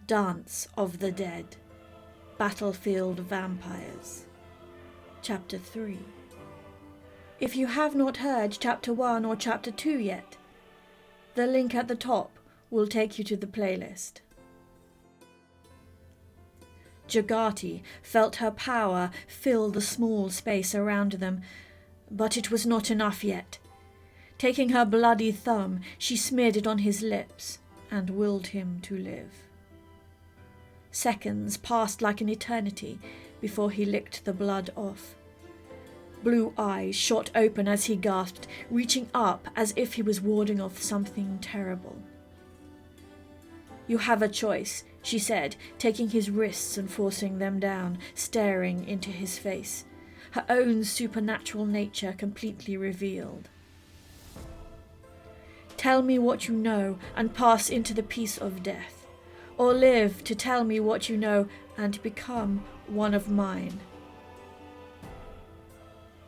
Dance of the Dead, Battlefield Vampires. Chapter 3. If you have not heard Chapter 1 or Chapter 2 yet, the link at the top will take you to the playlist. Jagati felt her power fill the small space around them, but it was not enough yet. Taking her bloody thumb, she smeared it on his lips and willed him to live. Seconds passed like an eternity before he licked the blood off. Blue eyes shot open as he gasped, reaching up as if he was warding off something terrible. "You have a choice," she said, taking his wrists and forcing them down, staring into his face, her own supernatural nature completely revealed. "Tell me what you know and pass into the peace of death, or live to tell me what you know and become one of mine."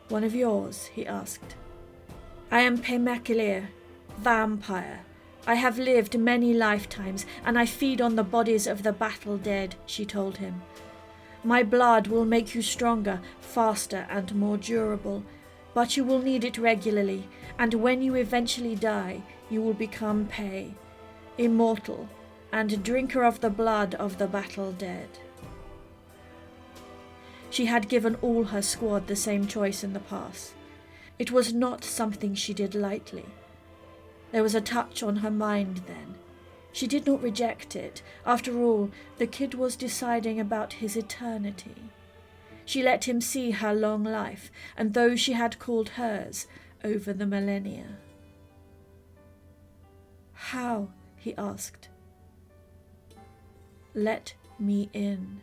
"One of yours?" he asked. "I am Peymakilir, vampire. I have lived many lifetimes, and I feed on the bodies of the battle dead," she told him. "My blood will make you stronger, faster, and more durable, but you will need it regularly, and when you eventually die, you will become Pey, immortal, and a drinker of the blood of the battle dead." She had given all her squad the same choice in the past. It was not something she did lightly. There was a touch on her mind then. She did not reject it. After all, the kid was deciding about his eternity. She let him see her long life, and those she had called hers, over the millennia. "How?" he asked. "Let me in."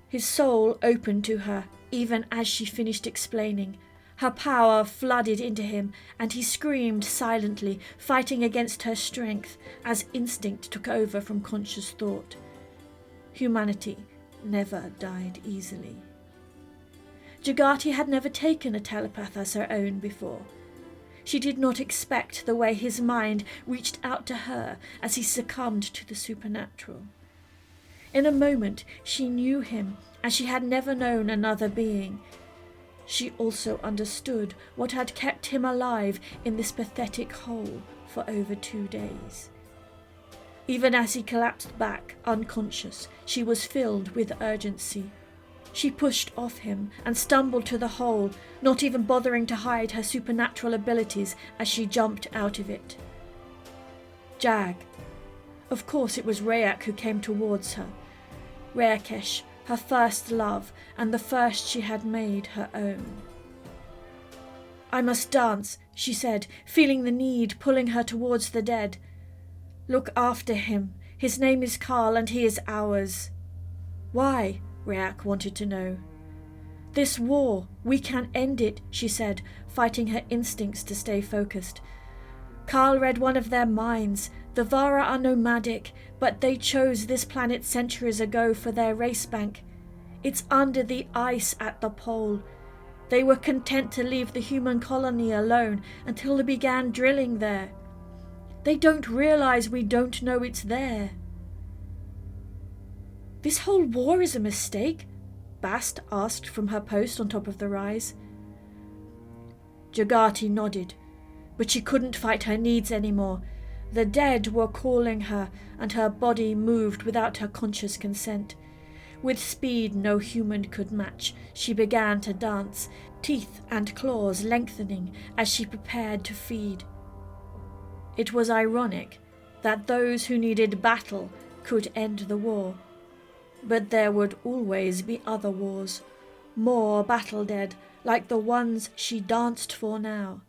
His soul opened to her, even as she finished explaining. Her power flooded into him, and he screamed silently, fighting against her strength, as instinct took over from conscious thought. Humanity never died easily. Jagati had never taken a telepath as her own before. She did not expect the way his mind reached out to her as he succumbed to the supernatural. In a moment she knew him as she had never known another being. She also understood what had kept him alive in this pathetic hole for over 2 days. Even as he collapsed back, unconscious, she was filled with urgency. She pushed off him and stumbled to the hole, not even bothering to hide her supernatural abilities as she jumped out of it. Jag. Of course it was Rayak who came towards her. Rakesh, her first love, and the first she had made her own. "I must dance," she said, feeling the need pulling her towards the dead. "Look after him. His name is Karl, and he is ours." "Why?" Rayak wanted to know. "This war, we can end it," she said, fighting her instincts to stay focused. "Karl read one of their minds. The Vara are nomadic, but they chose this planet centuries ago for their race bank. It's under the ice at the pole. They were content to leave the human colony alone until they began drilling there. They don't realize we don't know it's there." "This whole war is a mistake?" Bast asked from her post on top of the rise. Jagati nodded, but she couldn't fight her needs anymore. The dead were calling her, and her body moved without her conscious consent. With speed no human could match, she began to dance, teeth and claws lengthening as she prepared to feed. It was ironic that those who needed battle could end the war. But there would always be other wars, more battle dead, like the ones she danced for now.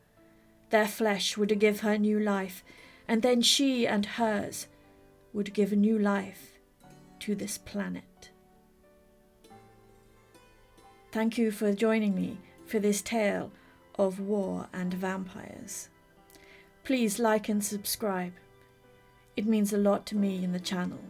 Their flesh would give her new life, and then she and hers would give new life to this planet. Thank you for joining me for this tale of war and vampires. Please like and subscribe. It means a lot to me and the channel.